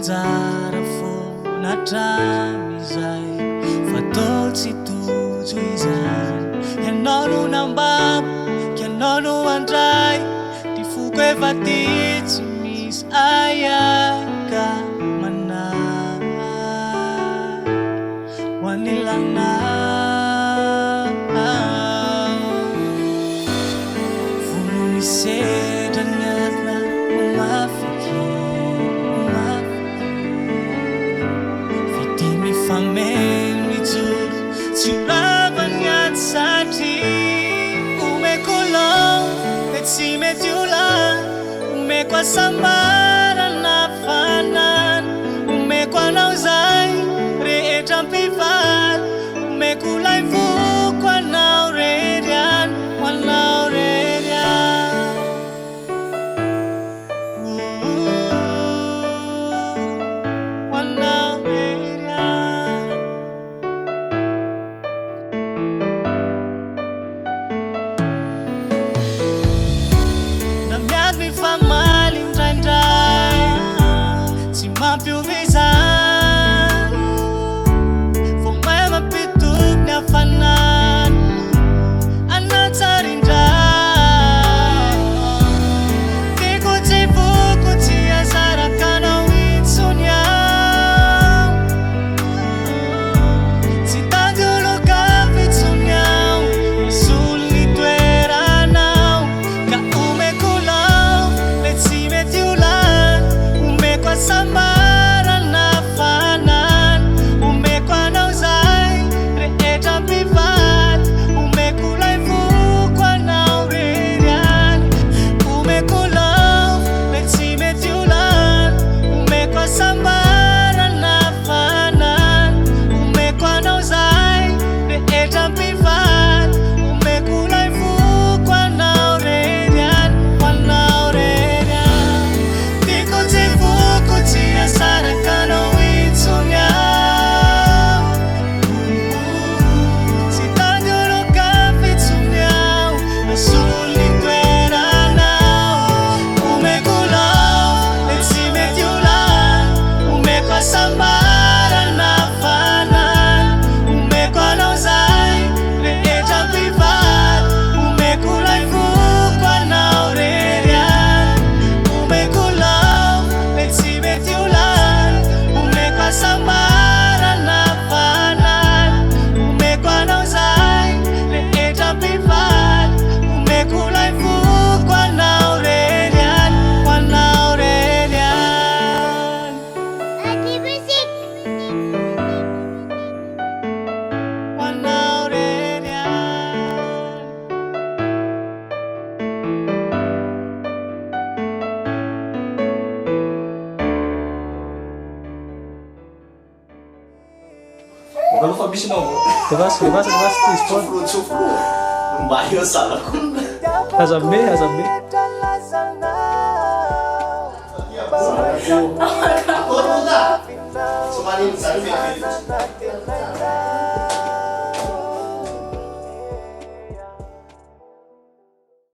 anjara foana hatramin'izay fa tao tsy tojo izany ianao no nambabo ianao no andray ty foko efa ty tsy misy ayaka manahy ho an'ilanahy vono misedra agnatina mafiky vity mifameno mijoro tsy horava agnaty satria omeko lao e tsy mety ho lany omeko asambarana fanany omeko anao zay rehetra mpivaly omeko lay voko anao rery any ho anao rery any ho anao rery any na miady mifamaly indraindray tsy mampiovizany vo may mampitoky ny hafanany anatsarindray tiko tsy voko tsy azaraka anao intsony aho tsy tandoloka fitsony aho isolo ny toeranao ka omeko lao le tsy mety ho lany omeko asambarana fanany omeko anao zay rehetra mpivaly omeko lay voko anao rery any omeko lao le tsy mety ho lany omeko asambarana fanany omeko anao zay rehetra mpivaly omeko lay voko anao rery any ho anao rery any tiko tsy voko tsy asaraka anao intsony aho tsy tandoloka fitsony aho asolo ny toeranao omeko lao le tsy mety ho lany omeko asambarana fanany omeko anao zay rehetra mpivaly omeko lay voko anao rery any omeko lao le tsy mety ho lany omeko asambarana fanany omeko anao zay rehetra mpivaly omeko lay voko anao rery any ho anao rery any ho anao rery any Kalau fabisina mo. Levas tu sport. Tsofro. Mbayo sala ko. Azambe. Ako na. Sumali sa